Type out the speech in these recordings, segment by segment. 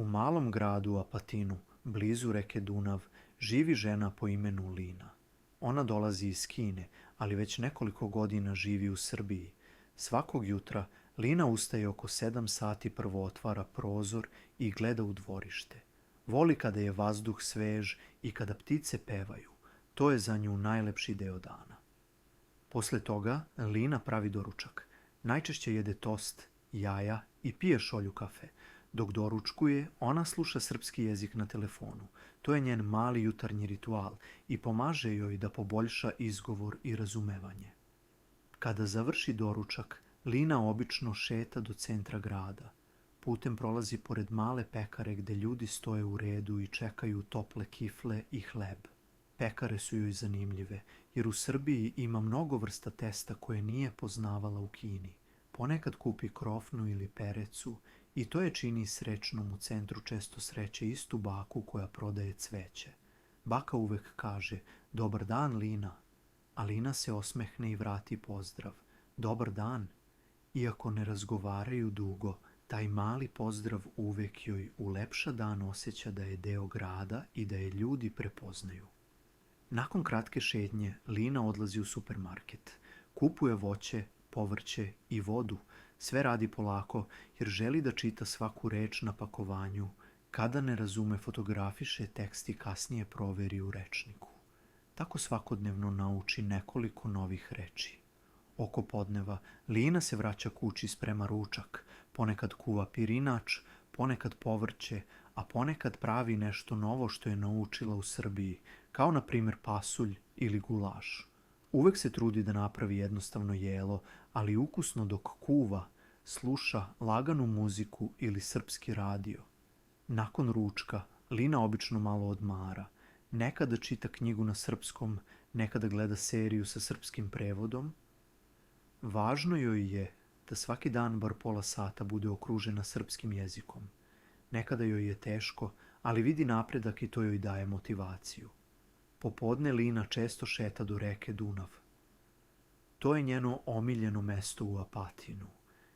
U malom gradu Apatinu, blizu reke Dunav, živi žena po imenu Lina. Ona dolazi iz Kine, ali već nekoliko godina živi u Srbiji. Svakog jutra Lina ustaje oko 7 sati, prvo otvara prozor i gleda u dvorište. Voli kada je vazduh svež i kada ptice pevaju. To je za nju najlepši deo dana. Posle toga Lina pravi doručak. Najčešće jede tost, jaja i pije šolju kafe. Dok doručkuje, ona sluša srpski jezik na telefonu. To je njen mali jutarnji ritual i pomaže joj da poboljša izgovor i razumevanje. Kada završi doručak, Lina obično šeta do centra grada. Putem prolazi pored male pekare gde ljudi stoje u redu i čekaju tople kifle i hleb. Pekare su joj zanimljive, jer u Srbiji ima mnogo vrsta testa koje nije poznavala u Kini. Ponekad kupi krofnu ili perecu i to je čini srećnom. U centru često sreće istu baku koja prodaje cveće. Baka uvek kaže: "Dobar dan, Lina." A Lina se osmehne i vrati pozdrav: "Dobar dan." Iako ne razgovaraju dugo, taj mali pozdrav uvek joj ulepša dan, osjeća da je deo grada i da je ljudi prepoznaju. Nakon kratke šetnje, Lina odlazi u supermarket. Kupuje voće, povrće i vodu. Sve radi polako jer želi da čita svaku reč na pakovanju. Kada ne razume, fotografiše tekst i kasnije proveri u rečniku. Tako svakodnevno nauči nekoliko novih reči. Oko podneva Lina se vraća kući, sprema ručak. Ponekad kuva pirinač, ponekad povrće, a ponekad pravi nešto novo što je naučila u Srbiji, kao na primjer pasulj ili gulaš. Uvek se trudi da napravi jednostavno jelo, ali ukusno dok kuva, sluša laganu muziku ili srpski radio. Nakon ručka Lina obično malo odmara. Nekada čita knjigu na srpskom, nekada gleda seriju sa srpskim prevodom. Važno joj je da svaki dan bar pola sata bude okružena srpskim jezikom. Nekada joj je teško, ali vidi napredak i to joj daje motivaciju. Popodne Lina često šeta do reke Dunav. To je njeno omiljeno mesto u Apatinu.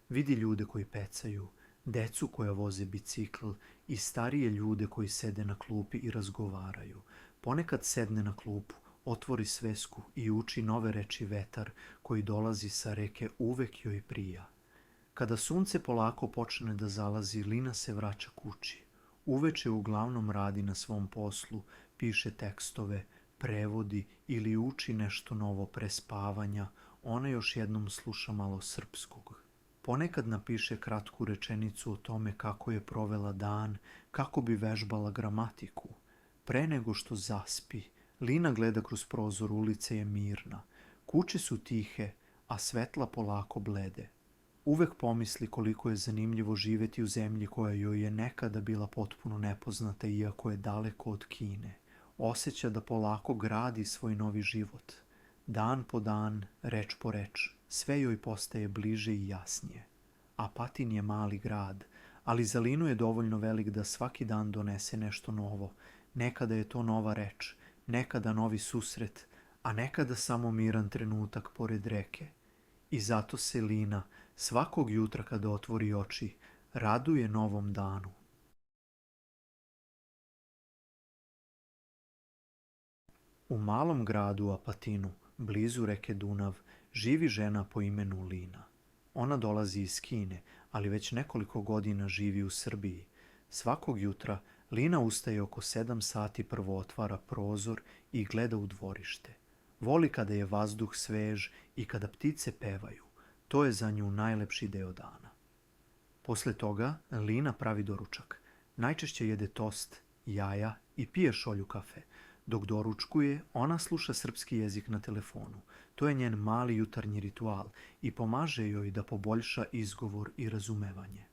Vidi ljude koji pecaju, decu koja voze bicikl i starije ljude koji sede na klupi i razgovaraju. Ponekad sedne na klupu, otvori svesku i uči nove reči. Vetar koji dolazi sa reke uvek joj prija. Kada sunce polako počne da zalazi, Lina se vraća kući. Uveče uglavnom radi na svom poslu, piše tekstove, prevodi ili uči nešto novo pre spavanja. Ona još jednom sluša malo srpskog. Ponekad napiše kratku rečenicu o tome kako je provela dan, kako bi vežbala gramatiku. Pre nego što zaspi, Lina gleda kroz prozor. Ulica je mirna. Kuće su tihe, a svetla polako blede. Uvek pomisli koliko je zanimljivo živeti u zemlji koja joj je nekada bila potpuno nepoznata, iako je daleko od Kine. Osjeća da polako gradi svoj novi život. Dan po dan, reč po reč, sve joj postaje bliže i jasnije. Apatin je mali grad, ali za Linu je dovoljno velik da svaki dan donese nešto novo. Nekada je to nova reč, nekada novi susret, a nekada samo miran trenutak pored reke. I zato se Lina svakog jutra kada otvori oči raduje novom danu. U malom gradu Apatinu, blizu reke Dunav, živi žena po imenu Lina. Ona dolazi iz Kine, ali već nekoliko godina živi u Srbiji. Svakog jutra Lina ustaje oko 7 sati, prvo otvara prozor i gleda u dvorište. Voli kada je vazduh svež i kada ptice pevaju. To je za nju najlepši deo dana. Posle toga Lina pravi doručak. Najčešće jede tost, jaja i pije šolju kafe. Dok doručkuje, ona sluša srpski jezik na telefonu. To je njen mali jutarnji ritual i pomaže joj da poboljša izgovor i razumevanje.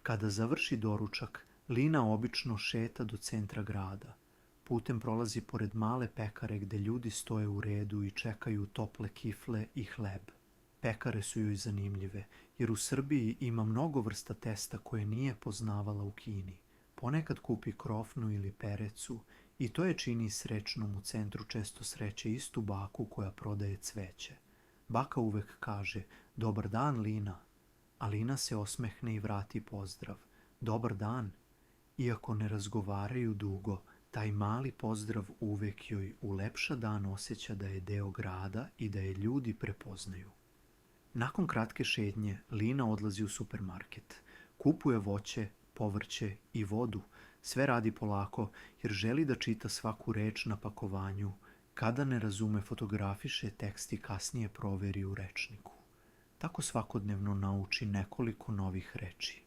Kada završi doručak, Lina obično šeta do centra grada. Putem prolazi pored male pekare gde ljudi stoje u redu i čekaju tople kifle i hleb. Pekare su joj zanimljive, jer u Srbiji ima mnogo vrsta testa koje nije poznavala u Kini. Ponekad kupi krofnu ili perecu i to je čini srećnom. U centru često sreće istu baku koja prodaje cveće. Baka uvek kaže: "Dobar dan, Lina." A Lina se osmehne i vrati pozdrav: "Dobar dan." Iako ne razgovaraju dugo, taj mali pozdrav uvek joj ulepša dan, osjeća da je deo grada i da je ljudi prepoznaju. Nakon kratke šetnje, Lina odlazi u supermarket. Kupuje voće, povrće i vodu. Sve radi polako jer želi da čita svaku reč na pakovanju. Kada ne razume, fotografiše tekst i kasnije proveri u rečniku. Tako svakodnevno nauči nekoliko novih reči.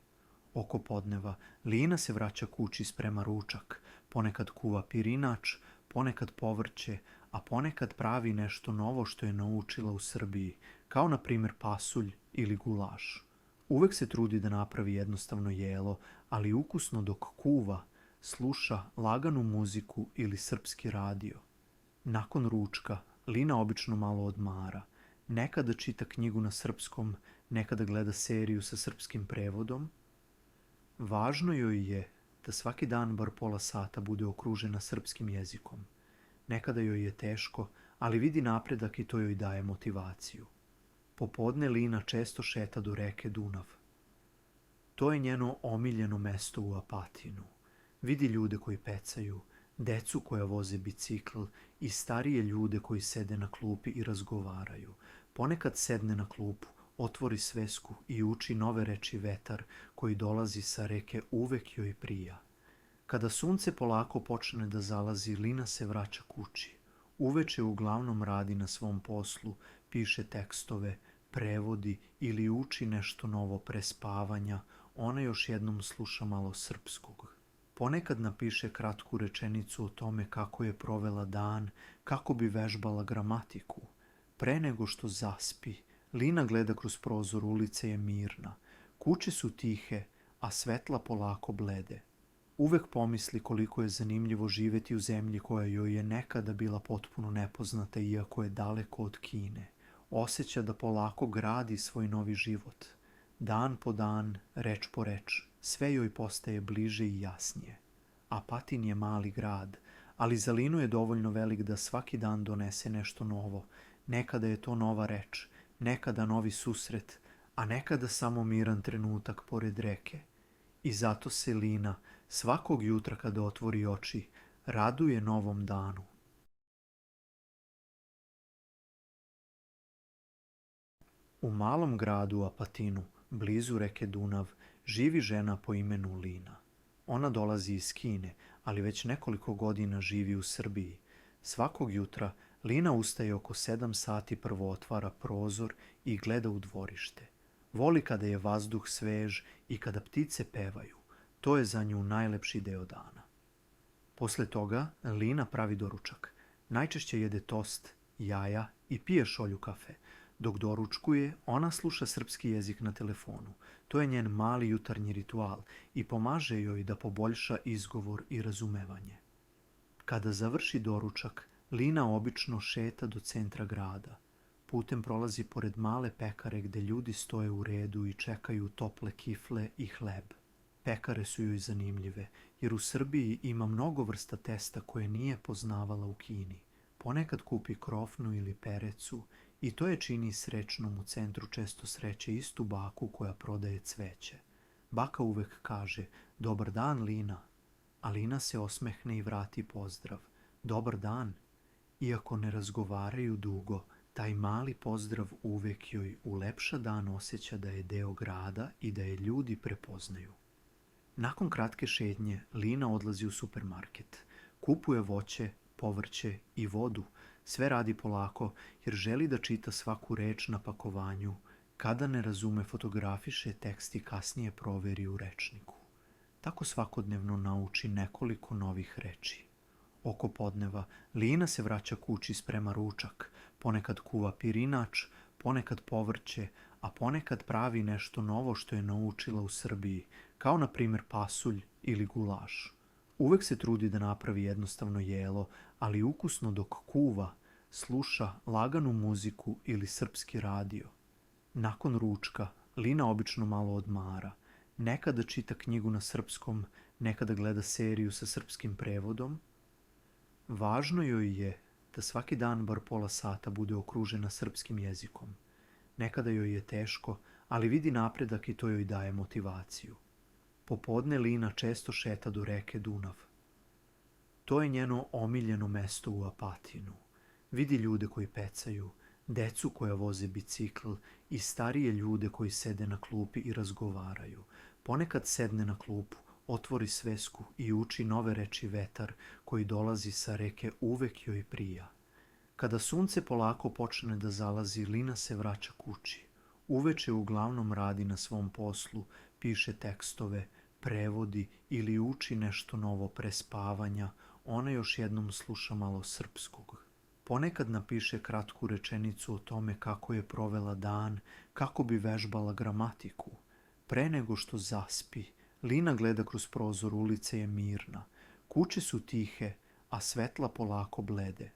Oko podneva, Lina se vraća kući, sprema ručak. Ponekad kuva pirinač, ponekad povrće, a ponekad pravi nešto novo što je naučila u Srbiji, kao na primjer pasulj ili gulaš. Uvek se trudi da napravi jednostavno jelo, ali ukusno dok kuva, sluša laganu muziku ili srpski radio. Nakon ručka, Lina obično malo odmara. Nekada čita knjigu na srpskom, nekada gleda seriju sa srpskim prevodom. Važno joj je da svaki dan bar pola sata bude okružena srpskim jezikom. Nekada joj je teško, ali vidi napredak i to joj daje motivaciju. Popodne Lina često šeta do reke Dunav. To je njeno omiljeno mesto u Apatinu. Vidi ljude koji pecaju, decu koja voze bicikl i starije ljude koji sede na klupi i razgovaraju. Ponekad sedne na klupu, otvori svesku i uči nove reči. Vetar koji dolazi sa reke uvek joj prija. Kada sunce polako počne da zalazi, Lina se vraća kući. Uveče uglavnom radi na svom poslu, piše tekstove, prevodi ili uči nešto novo pre spavanja. Ona još jednom sluša malo srpskog. Ponekad napiše kratku rečenicu o tome kako je provela dan, kako bi vežbala gramatiku. Pre nego što zaspi, Lina gleda kroz prozor, ulica je mirna. Kuće su tihe, a svetla polako blede. Uvek pomisli koliko je zanimljivo živeti u zemlji koja joj je nekada bila potpuno nepoznata, iako je daleko od Kine. Osjeća da polako gradi svoj novi život. Dan po dan, reč po reč, sve joj postaje bliže i jasnije. Apatin je mali grad, ali za Linu je dovoljno velik da svaki dan donese nešto novo. Nekada je to nova reč, nekada novi susret, a nekada samo miran trenutak pored reke. I zato se Lina svakog jutra kada otvori oči raduje novom danu. U malom gradu Apatinu, blizu reke Dunav, živi žena po imenu Lina. Ona dolazi iz Kine, ali već nekoliko godina živi u Srbiji. Svakog jutra Lina ustaje oko 7 sati, prvo otvara prozor i gleda u dvorište. Voli kada je vazduh svež i kada ptice pevaju. To je za nju najlepši deo dana. Posle toga Lina pravi doručak. Najčešće jede tost, jaja i pije šolju kafe. Dok doručkuje, ona sluša srpski jezik na telefonu. To je njen mali jutarnji ritual i pomaže joj da poboljša izgovor i razumevanje. Kada završi doručak, Lina obično šeta do centra grada. Putem prolazi pored male pekare gde ljudi stoje u redu i čekaju tople kifle i hleb. Pekare su joj zanimljive, jer u Srbiji ima mnogo vrsta testa koje nije poznavala u Kini. Ponekad kupi krofnu ili perecu i to je čini srećnom. U centru često sreće istu baku koja prodaje cveće. Baka uvek kaže: "Dobar dan, Lina." A Lina se osmehne i vrati pozdrav: "Dobar dan." Iako ne razgovaraju dugo, taj mali pozdrav uvek joj ulepša dan, osjeća da je deo grada i da je ljudi prepoznaju. Nakon kratke šetnje, Lina odlazi u supermarket. Kupuje voće, povrće i vodu. Sve radi polako jer želi da čita svaku reč na pakovanju. Kada ne razume, fotografiše tekst i kasnije proveri u rečniku. Tako svakodnevno nauči nekoliko novih reči. Oko podneva, Lina se vraća kući, sprema ručak. Ponekad kuva pirinač, ponekad povrće, a ponekad pravi nešto novo što je naučila u Srbiji, kao na primjer pasulj ili gulaš. Uvek se trudi da napravi jednostavno jelo, ali ukusno dok kuva, sluša laganu muziku ili srpski radio. Nakon ručka, Lina obično malo odmara. Nekada čita knjigu na srpskom, nekada gleda seriju sa srpskim prevodom. Važno joj je da svaki dan bar pola sata bude okružena srpskim jezikom. Nekada joj je teško, ali vidi napredak i to joj daje motivaciju. Popodne Lina često šeta do reke Dunav. To je njeno omiljeno mesto u Apatinu. Vidi ljude koji pecaju, decu koja voze bicikl i starije ljude koji sede na klupi i razgovaraju. Ponekad sedne na klupu, otvori svesku i uči nove reči vetar koji dolazi sa reke uvek joj prija. Kada sunce polako počne da zalazi, Lina se vraća kući. Uveče uglavnom radi na svom poslu, piše tekstove, prevodi ili uči nešto novo pre spavanja, ona još jednom sluša malo srpskog. Ponekad napiše kratku rečenicu o tome kako je provela dan, kako bi vežbala gramatiku. Pre nego što zaspi, Lina gleda kroz prozor, ulice je mirna. Kuće su tihe, a svetla polako blede.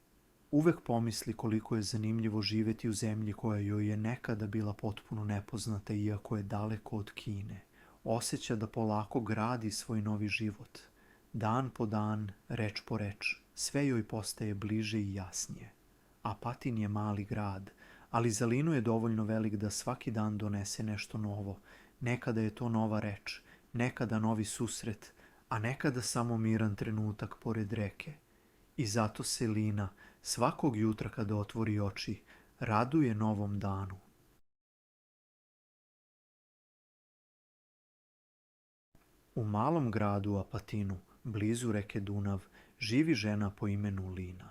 Uvek pomisli koliko je zanimljivo živeti u zemlji koja joj je nekada bila potpuno nepoznata iako je daleko od Kine. Osjeća da polako gradi svoj novi život. Dan po dan, reč po reč, sve joj postaje bliže i jasnije. Apatin je mali grad, ali za Linu je dovoljno velik da svaki dan donese nešto novo. Nekada je to nova reč, nekada novi susret, a nekada samo miran trenutak pored reke. I zato se Lina svakog jutra kada otvori oči raduje novom danu. U malom gradu Apatinu, blizu reke Dunav, živi žena po imenu Lina.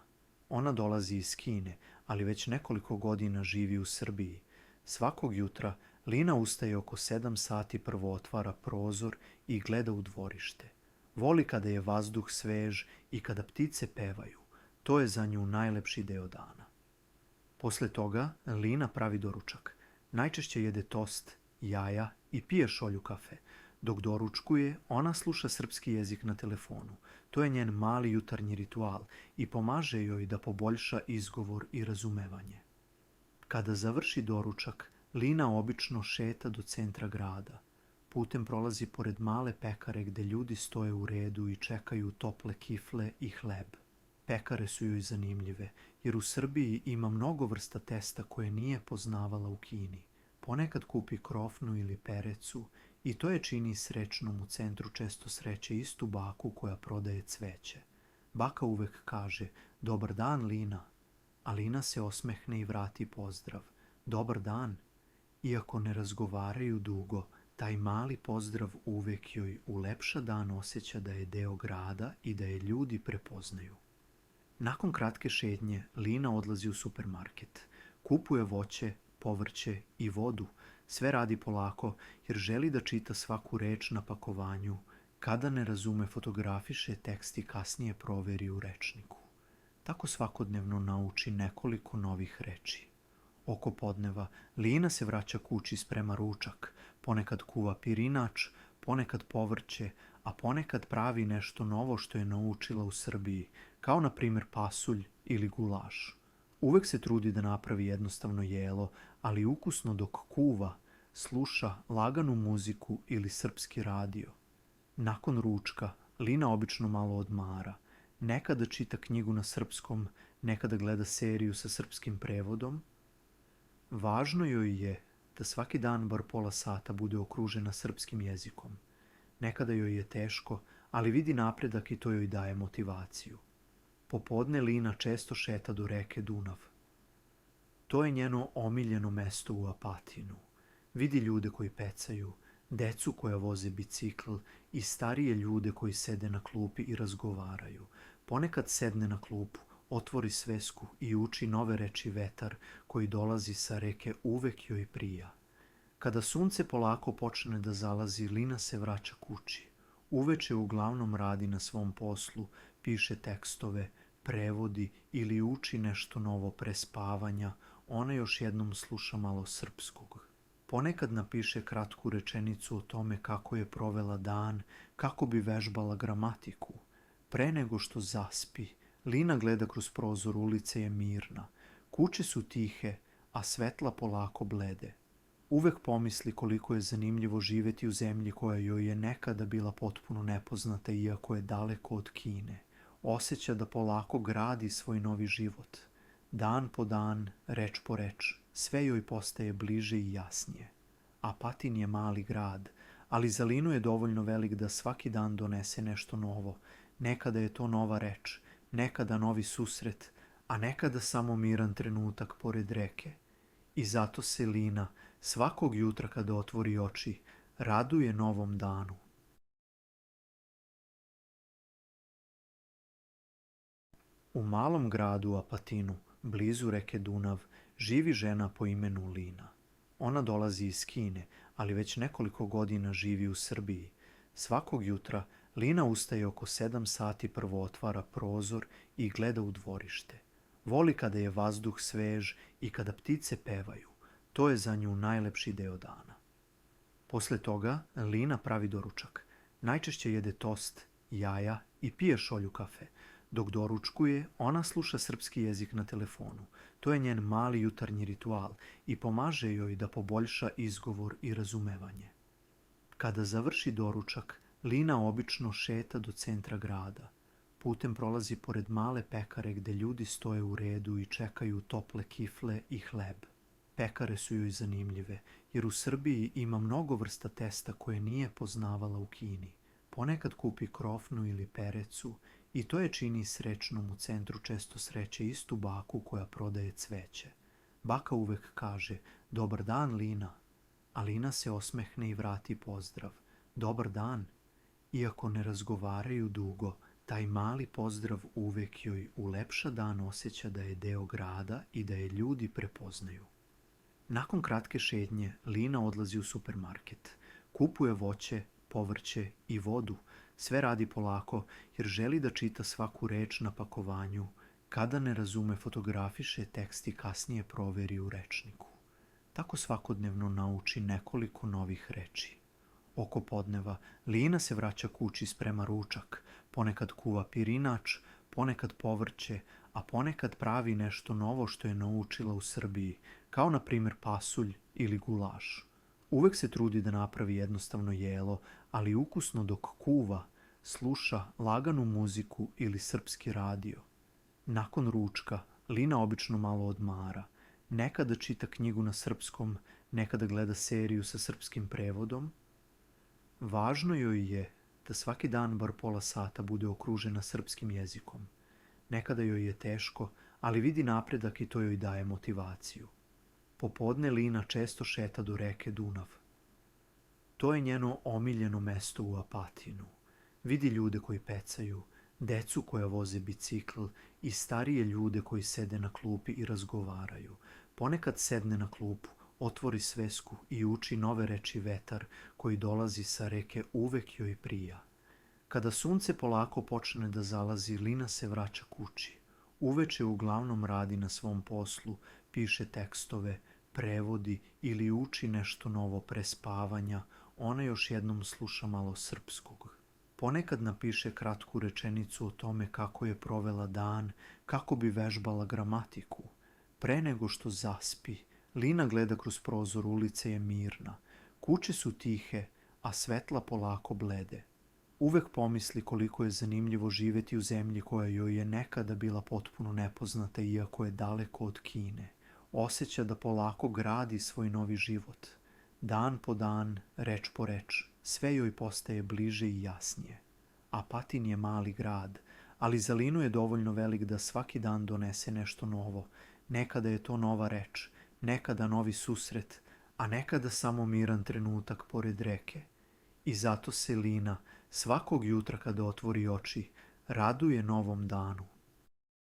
Ona dolazi iz Kine, ali već nekoliko godina živi u Srbiji. Svakog jutra Lina ustaje oko 7 sati, prvo otvara prozor i gleda u dvorište. Voli kada je vazduh svež i kada ptice pevaju. To je za nju najlepši deo dana. Posle toga Lina pravi doručak. Najčešće jede tost, jaja i pije šolju kafe. Dok doručkuje, ona sluša srpski jezik na telefonu. To je njen mali jutarnji ritual i pomaže joj da poboljša izgovor i razumevanje. Kada završi doručak, Lina obično šeta do centra grada. Putem prolazi pored male pekare gde ljudi stoje u redu i čekaju tople kifle i hleb. Pekare su joj zanimljive, jer u Srbiji ima mnogo vrsta testa koje nije poznavala u Kini. Ponekad kupi krofnu ili perecu i to je čini srećnom. U centru često sreće istu baku koja prodaje cveće. Baka uvek kaže: "Dobar dan, Lina." A Lina se osmehne i vrati pozdrav: "Dobar dan." Iako ne razgovaraju dugo, taj mali pozdrav uvek joj ulepša dan, osjeća da je deo grada i da je ljudi prepoznaju. Nakon kratke šetnje, Lina odlazi u supermarket. Kupuje voće, povrće i vodu. Sve radi polako jer želi da čita svaku reč na pakovanju. Kada ne razume, fotografiše tekst i kasnije proveri u rečniku. Tako svakodnevno nauči nekoliko novih reči. Oko podneva Lina se vraća kući, sprema ručak. Ponekad kuva pirinač, ponekad povrće, a ponekad pravi nešto novo što je naučila u Srbiji, kao na primjer pasulj ili gulaš. Uvek se trudi da napravi jednostavno jelo, ali ukusno dok kuva, sluša laganu muziku ili srpski radio. Nakon ručka Lina obično malo odmara. Nekada čita knjigu na srpskom, nekada gleda seriju sa srpskim prevodom. Važno joj je da svaki dan bar pola sata bude okružena srpskim jezikom. Nekada joj je teško, ali vidi napredak i to joj daje motivaciju. Popodne Lina često šeta do reke Dunav. To je njeno omiljeno mesto u Apatinu. Vidi ljude koji pecaju, decu koja voze bicikl i starije ljude koji sede na klupi i razgovaraju. Ponekad sedne na klupu, otvori svesku i uči nove reči vetar koji dolazi sa reke uvek joj prija. Kada sunce polako počne da zalazi, Lina se vraća kući. Uveče uglavnom radi na svom poslu, piše tekstove, prevodi ili uči nešto novo pre spavanja, ona još jednom sluša malo srpskog. Ponekad napiše kratku rečenicu o tome kako je provela dan, kako bi vežbala gramatiku. Pre nego što zaspi, Lina gleda kroz prozor, ulice je mirna. Kuće su tihe, a svetla polako blede. Uvek pomisli koliko je zanimljivo živeti u zemlji koja joj je nekada bila potpuno nepoznata iako je daleko od Kine. Osjeća da polako gradi svoj novi život. Dan po dan, reč po reč, sve joj postaje bliže i jasnije. Apatin je mali grad, ali za Linu je dovoljno velik da svaki dan donese nešto novo. Nekada je to nova reč, nekada novi susret, a nekada samo miran trenutak pored reke. I zato se Lina svakog jutra kada otvori oči raduje novom danu. U malom gradu Apatinu, blizu reke Dunav, živi žena po imenu Lina. Ona dolazi iz Kine, ali već nekoliko godina živi u Srbiji. Svakog jutra Lina ustaje oko 7 sati, prvo otvara prozor i gleda u dvorište. Voli kada je vazduh svež i kada ptice pevaju. To je za nju najlepši deo dana. Posle toga Lina pravi doručak. Najčešće jede tost, jaja i pije šolju kafe. Dok doručkuje, ona sluša srpski jezik na telefonu. To je njen mali jutarnji ritual i pomaže joj da poboljša izgovor i razumevanje. Kada završi doručak, Lina obično šeta do centra grada. Putem prolazi pored male pekare gde ljudi stoje u redu i čekaju tople kifle i hleb. Pekare su joj zanimljive, jer u Srbiji ima mnogo vrsta testa koje nije poznavala u Kini. Ponekad kupi krofnu ili perecu i to je čini srećnom. U centru često sreće istu baku koja prodaje cveće. Baka uvek kaže: "Dobar dan, Lina." A Lina se osmehne i vrati pozdrav: "Dobar dan." Iako ne razgovaraju dugo, taj mali pozdrav uvek joj ulepša dan, osjeća da je deo grada i da je ljudi prepoznaju. Nakon kratke šetnje, Lina odlazi u supermarket. Kupuje voće, povrće i vodu. Sve radi polako jer želi da čita svaku reč na pakovanju. Kada ne razume, fotografiše tekst i kasnije proveri u rečniku. Tako svakodnevno nauči nekoliko novih reči. Oko podneva Lina se vraća kući, sprema ručak. Ponekad kuva pirinač, ponekad povrće, a ponekad pravi nešto novo što je naučila u Srbiji, kao na primjer pasulj ili gulaš. Uvek se trudi da napravi jednostavno jelo, ali ukusno dok kuva, sluša laganu muziku ili srpski radio. Nakon ručka Lina obično malo odmara. Nekada čita knjigu na srpskom, nekada gleda seriju sa srpskim prevodom. Važno joj je da svaki dan bar pola sata bude okružena srpskim jezikom. Nekada joj je teško, ali vidi napredak i to joj daje motivaciju. Popodne Lina često šeta do reke Dunav. To je njeno omiljeno mesto u Apatinu. Vidi ljude koji pecaju, decu koja voze bicikl i starije ljude koji sede na klupi i razgovaraju. Ponekad sedne na klupu, otvori svesku i uči nove reči. Vetar koji dolazi sa reke uvek joj prija. Kada sunce polako počne da zalazi, Lina se vraća kući. Uveče uglavnom radi na svom poslu, piše tekstove, prevodi ili uči nešto novo pre spavanja. Ona još jednom sluša malo srpskog. Ponekad napiše kratku rečenicu o tome kako je provela dan, kako bi vežbala gramatiku. Pre nego što zaspi, Lina gleda kroz prozor, ulice je mirna. Kuće su tihe, a svetla polako blede. Uvek pomisli koliko je zanimljivo živeti u zemlji koja joj je nekada bila potpuno nepoznata, iako je daleko od Kine. Osjeća da polako gradi svoj novi život. Dan po dan, reč po reč, sve joj postaje bliže i jasnije. Apatin je mali grad, ali za Linu je dovoljno velik da svaki dan donese nešto novo. Nekada je to nova reč, nekada novi susret, a nekada samo miran trenutak pored reke. I zato se Lina svakog jutra kada otvori oči raduje novom danu.